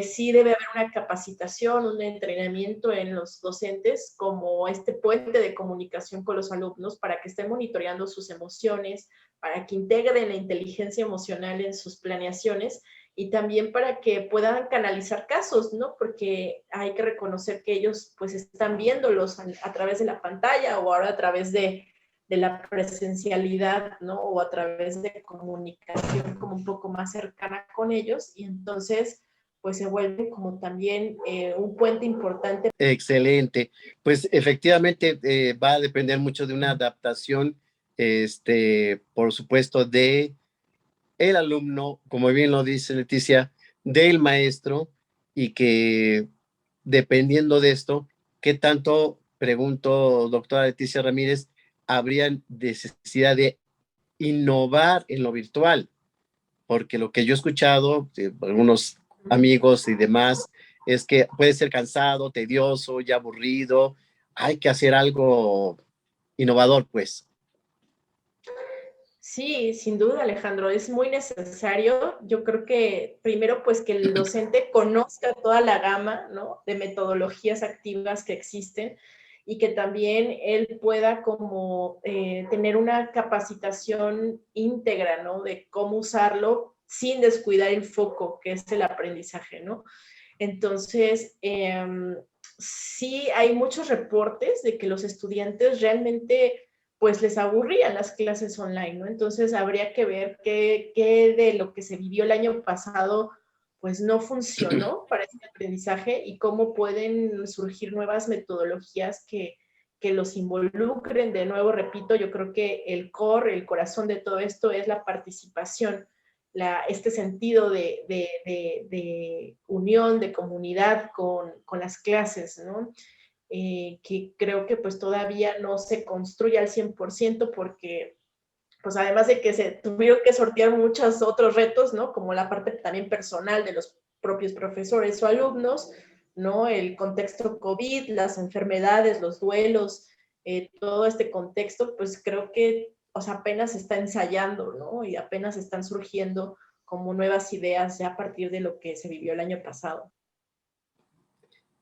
S4: sí debe haber una capacitación, un entrenamiento en los docentes como este puente de comunicación con los alumnos para que estén monitoreando sus emociones, para que integren la inteligencia emocional en sus planeaciones y también para que puedan canalizar casos, ¿no? Porque hay que reconocer que ellos pues están viéndolos a través de la pantalla o ahora a través de la presencialidad, ¿no? O a través de comunicación como un poco más cercana con ellos y entonces pues se vuelve como también un puente importante.
S2: Excelente. Pues efectivamente va a depender mucho de una adaptación, por supuesto, de el alumno, como bien lo dice Leticia, del maestro y que dependiendo de esto, ¿qué tanto, pregunto, doctora Leticia Ramírez, habría necesidad de innovar en lo virtual? Porque lo que yo he escuchado de algunos amigos y demás es que puede ser cansado, tedioso, ya aburrido, hay que hacer algo innovador, pues.
S4: Sí, sin duda, Alejandro, es muy necesario. Yo creo que primero, pues que el docente conozca toda la gama, ¿no? De metodologías activas que existen y que también él pueda como tener una capacitación íntegra, ¿no? De cómo usarlo sin descuidar el foco, que es el aprendizaje, ¿no? Entonces, sí hay muchos reportes de que los estudiantes realmente pues les aburrían las clases online, ¿no? Entonces habría que ver qué de lo que se vivió el año pasado pues no funcionó para este aprendizaje y cómo pueden surgir nuevas metodologías que los involucren. De nuevo, repito, yo creo que el core, el corazón de todo esto es la participación, este sentido de unión, de comunidad con las clases, ¿no? Que creo que pues todavía no se construye al 100% porque pues además de que se tuvieron que sortear muchos otros retos, ¿no? Como la parte también personal de los propios profesores o alumnos, ¿no? El contexto COVID, las enfermedades, los duelos, todo este contexto, pues creo que o sea, apenas se está ensayando, ¿no? Y apenas están surgiendo como nuevas ideas ya a partir de lo que se vivió el año pasado.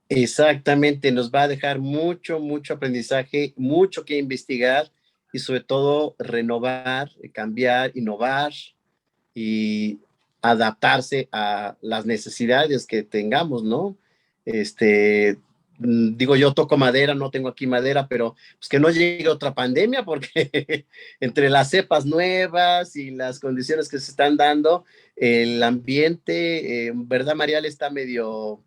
S2: Exactamente, nos va a dejar mucho, mucho aprendizaje, mucho que investigar y sobre todo renovar, cambiar, innovar y adaptarse a las necesidades que tengamos, ¿no? Digo, yo toco madera, no tengo aquí madera, pero pues que no llegue otra pandemia porque entre las cepas nuevas y las condiciones que se están dando, el ambiente, ¿verdad, Marial? Está medio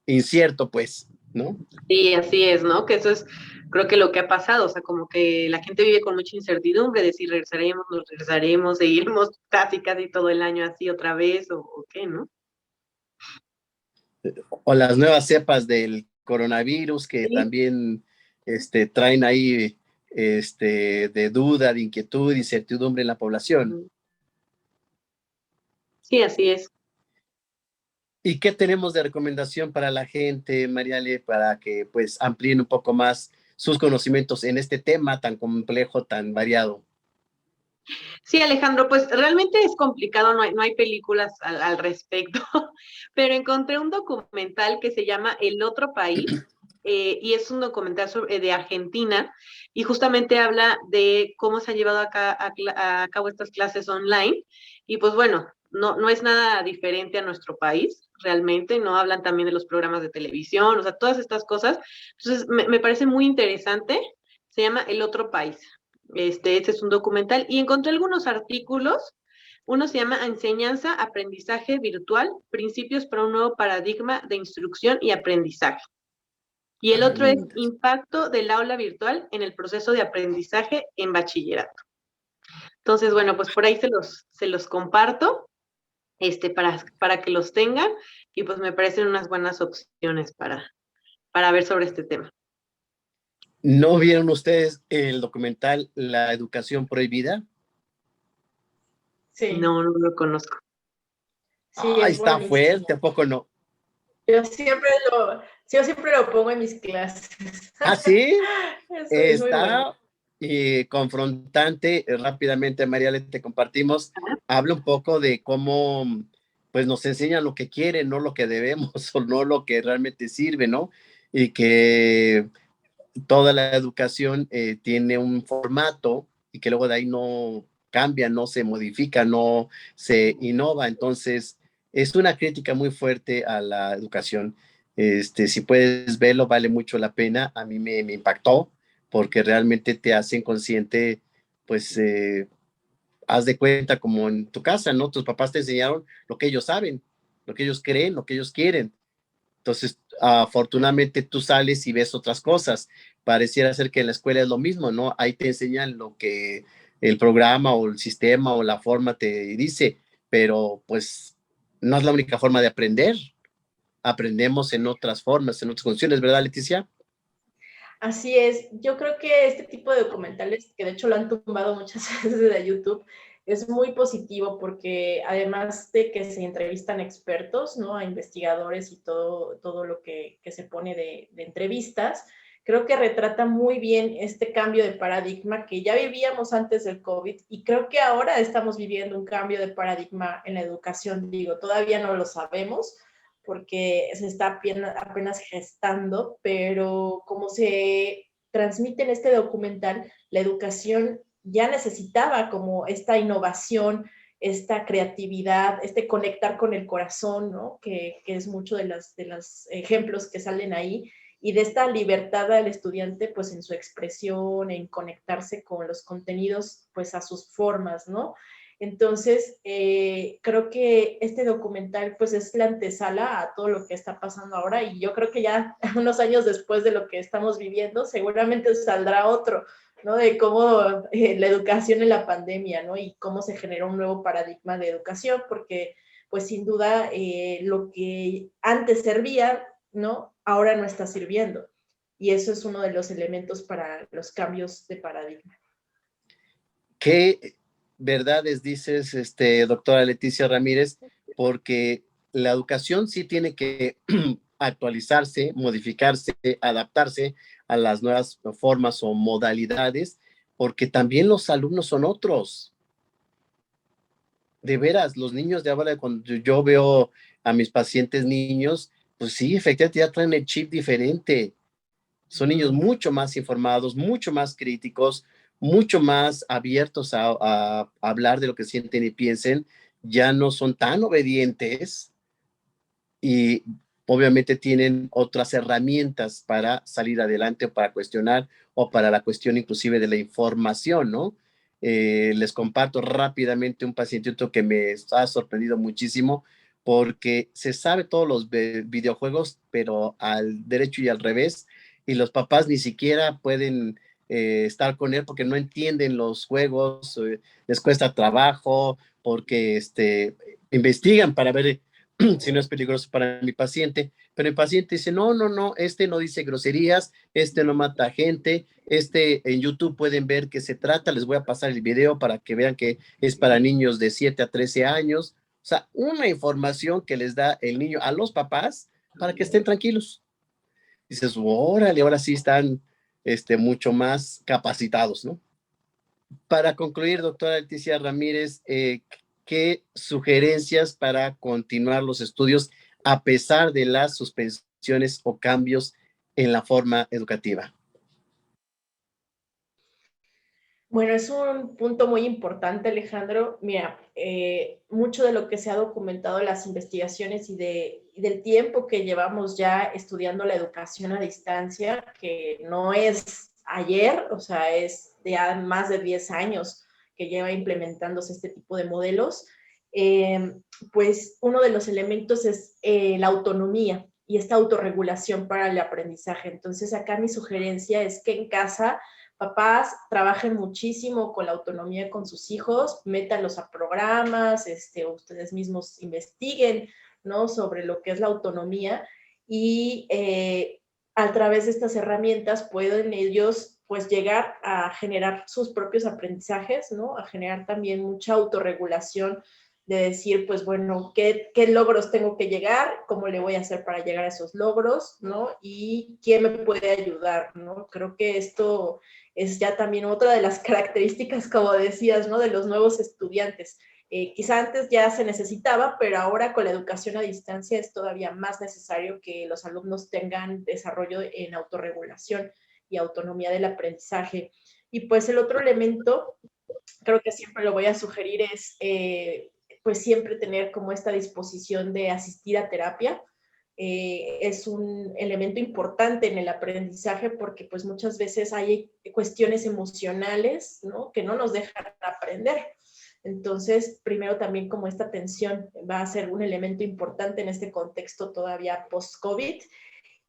S2: incierto, pues, ¿no?
S3: Sí, así es, ¿no? Que eso es, creo que lo que ha pasado, o sea, como que la gente vive con mucha incertidumbre de si regresaremos, no regresaremos, seguiremos casi, casi todo el año así otra vez o qué, ¿no?
S2: O las nuevas cepas del coronavirus que
S3: Sí.
S2: también traen ahí de duda, de inquietud, incertidumbre en la población.
S3: Sí, así es.
S2: ¿Y qué tenemos de recomendación para la gente, Mariale, para que pues amplíen un poco más sus conocimientos en este tema tan complejo, tan variado?
S3: Sí, Alejandro, pues realmente es complicado, no hay películas al respecto, pero encontré un documental que se llama El Otro País, y es un documental de Argentina, y justamente habla de cómo se han llevado a cabo estas clases online, y pues bueno, no es nada diferente a nuestro país, realmente, no hablan también de los programas de televisión, o sea, todas estas cosas, entonces me parece muy interesante, se llama El Otro País. Este es un documental y encontré algunos artículos. Uno se llama Enseñanza, Aprendizaje Virtual, Principios para un nuevo paradigma de instrucción y aprendizaje. Y el otro es Impacto del aula virtual en el proceso de aprendizaje en bachillerato. Entonces, bueno, pues por ahí se los comparto, para que los tengan y pues me parecen unas buenas opciones para ver sobre este tema.
S2: ¿No vieron ustedes el documental La Educación Prohibida?
S4: Sí,
S3: No lo conozco.
S4: sí,
S2: Ay,
S4: es
S2: está
S4: buenísimo.
S2: fuerte, ¿a poco no?
S4: Yo siempre lo pongo en mis clases.
S2: Ah, sí,
S4: Es muy bueno.
S2: está confrontante. Rápidamente, Mariale, te compartimos. Habla un poco de cómo pues nos enseñan lo que quieren, no lo que debemos o no lo que realmente sirve, ¿no? Y que toda la educación tiene un formato y que luego de ahí no cambia, no se modifica, no se innova. Entonces, es una crítica muy fuerte a la educación. Si puedes verlo, vale mucho la pena. A mí me impactó porque realmente te hacen consciente, pues, haz de cuenta como en tu casa, ¿no? Tus papás te enseñaron lo que ellos saben, lo que ellos creen, lo que ellos quieren. Entonces, afortunadamente tú sales y ves otras cosas. Pareciera ser que en la escuela es lo mismo, ¿no? Ahí te enseñan lo que el programa o el sistema o la forma te dice, pero pues no es la única forma de aprender. Aprendemos en otras formas, en otras funciones, ¿verdad, Leticia?
S4: Así es, yo creo que este tipo de documentales, que de hecho lo han tumbado muchas veces de YouTube, es muy positivo porque además de que se entrevistan expertos, ¿no? A investigadores y todo lo que se pone de entrevistas, creo que retrata muy bien este cambio de paradigma que ya vivíamos antes del COVID y creo que ahora estamos viviendo un cambio de paradigma en la educación. Digo, todavía no lo sabemos, porque se está apenas gestando, pero como se transmite en este documental, la educación ya necesitaba como esta innovación, esta creatividad, este conectar con el corazón, ¿no? Que es mucho de los ejemplos que salen ahí, y de esta libertad al estudiante, pues en su expresión, en conectarse con los contenidos, pues a sus formas, ¿no? Entonces, creo que este documental pues es la antesala a todo lo que está pasando ahora y yo creo que ya unos años después de lo que estamos viviendo, seguramente saldrá otro, ¿no? De cómo la educación en la pandemia, ¿no? Y cómo se generó un nuevo paradigma de educación, porque pues sin duda lo que antes servía, ¿no? Ahora no está sirviendo. Y eso es uno de los elementos para los cambios de paradigma.
S2: ¿Qué verdades dices, doctora Leticia Ramírez? Porque la educación sí tiene que actualizarse, modificarse, adaptarse a las nuevas formas o modalidades, porque también los alumnos son otros. De veras, los niños de ahora, cuando yo veo a mis pacientes niños, pues sí, efectivamente ya traen el chip diferente. Son niños mucho más informados, mucho más críticos, mucho más abiertos a hablar de lo que sienten y piensen. Ya no son tan obedientes y obviamente tienen otras herramientas para salir adelante o para cuestionar o para la cuestión inclusive de la información, ¿no? Les comparto rápidamente un pacientito que me ha sorprendido muchísimo porque se sabe todos los videojuegos, pero al derecho y al revés, y los papás ni siquiera pueden estar con él porque no entienden los juegos, les cuesta trabajo, porque investigan para ver si no es peligroso para mi paciente, pero el paciente dice, no, no, no, este no dice groserías, este no mata gente, en YouTube pueden ver qué se trata, les voy a pasar el video para que vean que es para niños de 7 a 13 años, o sea, una información que les da el niño a los papás para que estén tranquilos. Dices, órale, ahora sí están mucho más capacitados, ¿no? Para concluir, doctora Leticia Ramírez, ¿qué sugerencias para continuar los estudios a pesar de las suspensiones o cambios en la forma educativa?
S4: Bueno, es un punto muy importante, Alejandro. Mira, mucho de lo que se ha documentado en las investigaciones y del tiempo que llevamos ya estudiando la educación a distancia, que no es ayer, o sea, es de más de 10 años que lleva implementándose este tipo de modelos, pues uno de los elementos es la autonomía y esta autorregulación para el aprendizaje. Entonces, acá mi sugerencia es que en casa papás trabajen muchísimo con la autonomía con sus hijos, métanlos a programas, ustedes mismos investiguen, ¿no? Sobre lo que es la autonomía y a través de estas herramientas pueden ellos pues llegar a generar sus propios aprendizajes, ¿no? A generar también mucha autorregulación de decir, pues bueno, ¿qué logros tengo que llegar? ¿Cómo le voy a hacer para llegar a esos logros? ¿No? Y quién me puede ayudar, ¿no? Creo que esto es ya también otra de las características, como decías, ¿no? De los nuevos estudiantes. Quizá antes ya se necesitaba, pero ahora con la educación a distancia es todavía más necesario que los alumnos tengan desarrollo en autorregulación y autonomía del aprendizaje. Y pues el otro elemento, creo que siempre lo voy a sugerir, es pues siempre tener como esta disposición de asistir a terapia. Es un elemento importante en el aprendizaje porque pues muchas veces hay cuestiones emocionales, ¿no? Que no nos dejan aprender. Entonces, primero también como esta atención va a ser un elemento importante en este contexto todavía post-COVID.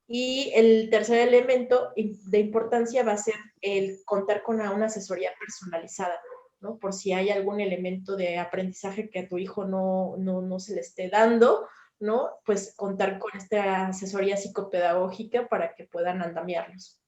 S4: Y el tercer elemento de importancia va a ser el contar con una asesoría personalizada, ¿no? Por si hay algún elemento de aprendizaje que a tu hijo no se le esté dando, ¿no? Pues contar con esta asesoría psicopedagógica para que puedan andamiarlos.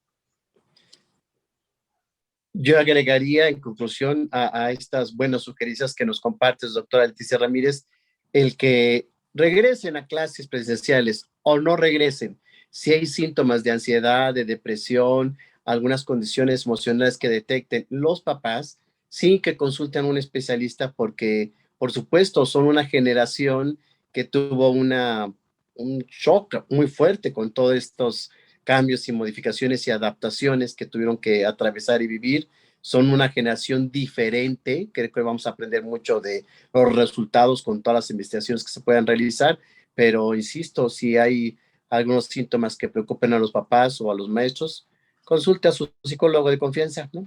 S2: Yo agregaría en conclusión a estas buenas sugerencias que nos compartes, doctora Leticia Ramírez, el que regresen a clases presenciales o no regresen. Si hay síntomas de ansiedad, de depresión, algunas condiciones emocionales que detecten los papás, sí que consulten a un especialista porque, por supuesto, son una generación que tuvo un shock muy fuerte con todos estos cambios y modificaciones y adaptaciones que tuvieron que atravesar y vivir. Son una generación diferente, creo que vamos a aprender mucho de los resultados con todas las investigaciones que se puedan realizar, pero insisto, si hay algunos síntomas que preocupen a los papás o a los maestros, consulte a su psicólogo de confianza, ¿no?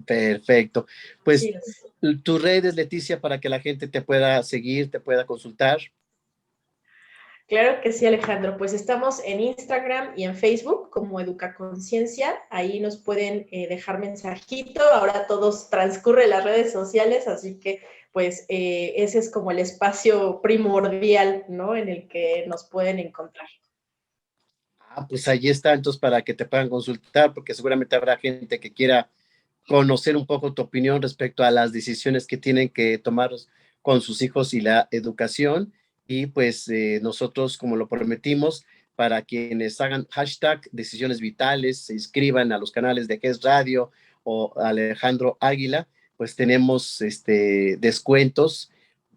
S2: Perfecto. Pues tus redes, Leticia, para que la gente te pueda seguir, te pueda consultar.
S4: Claro que sí, Alejandro. Pues estamos en Instagram y en Facebook como Educaconciencia. Ahí nos pueden dejar mensajito. Ahora todos transcurre las redes sociales, así que pues ese es como el espacio primordial, ¿no? En el que nos pueden encontrar.
S2: Pues ahí está, entonces para que te puedan consultar, porque seguramente habrá gente que quiera conocer un poco tu opinión respecto a las decisiones que tienen que tomar con sus hijos y la educación. Y pues nosotros, como lo prometimos, para quienes hagan hashtag Decisiones Vitales, se inscriban a los canales de GES Radio o Alejandro Águila, pues tenemos descuentos.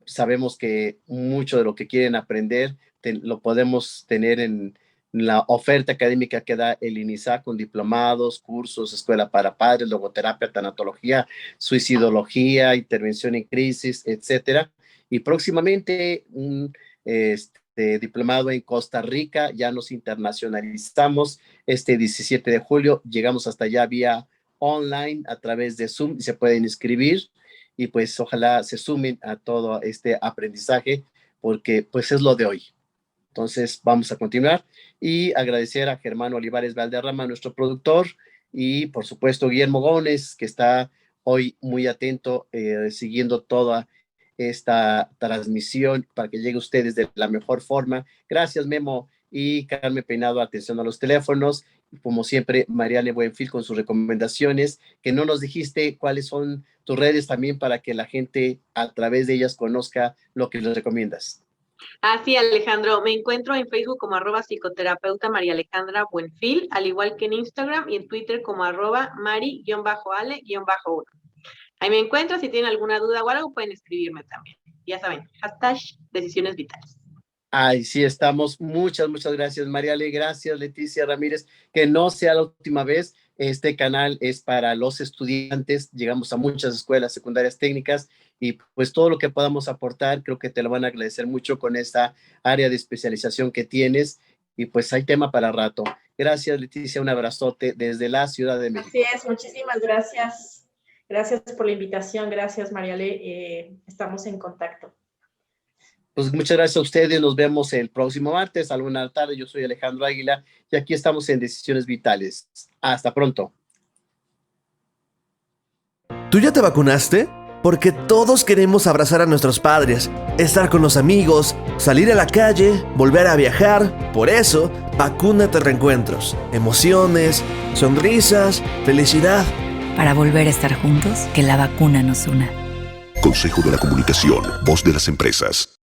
S2: Sabemos que mucho de lo que quieren aprender lo podemos tener en la oferta académica que da el INISA con diplomados, cursos, escuela para padres, logoterapia, tanatología, suicidología, intervención en crisis, etcétera. Y próximamente un diplomado en Costa Rica, ya nos internacionalizamos este 17 de julio, llegamos hasta allá vía online a través de Zoom y se pueden inscribir y pues ojalá se sumen a todo este aprendizaje porque pues es lo de hoy. Entonces vamos a continuar y agradecer a Germán Olivares Valderrama, nuestro productor, y por supuesto Guillermo Gómez, que está hoy muy atento, siguiendo toda esta transmisión para que llegue a ustedes de la mejor forma. Gracias, Memo, y Carmen Peinado, atención a los teléfonos. Como siempre, Mariale Buenfil con sus recomendaciones, que no nos dijiste cuáles son tus redes también para que la gente a través de ellas conozca lo que les recomiendas.
S3: Sí, Alejandro, me encuentro en Facebook como @psicoterapeuta María Alejandra Buenfil, al igual que en Instagram y en Twitter como @mari_ale_1. Ahí me encuentro, si tienen alguna duda o algo pueden escribirme también. Ya saben, hashtag Decisiones Vitales.
S2: Ahí sí estamos. Muchas gracias, Mariale. Gracias, Leticia Ramírez. Que no sea la última vez. Este canal es para los estudiantes. Llegamos a muchas escuelas secundarias técnicas y pues todo lo que podamos aportar, creo que te lo van a agradecer mucho con esta área de especialización que tienes y pues hay tema para rato. Gracias, Leticia. Un abrazote desde la Ciudad de México.
S4: Así es, muchísimas gracias. Gracias por la invitación. Gracias, Mariale. Estamos en contacto.
S2: Pues muchas gracias a ustedes, nos vemos el próximo martes a la 1 de la tarde. Yo soy Alejandro Águila y aquí estamos en Decisiones Vitales. Hasta pronto.
S5: ¿Tú ya te vacunaste? Porque todos queremos abrazar a nuestros padres, estar con los amigos, salir a la calle, volver a viajar. Por eso, Vacúnate Reencuentros. Emociones, sonrisas, felicidad.
S6: Para volver a estar juntos, que la vacuna nos una.
S7: Consejo de la Comunicación, voz de las empresas.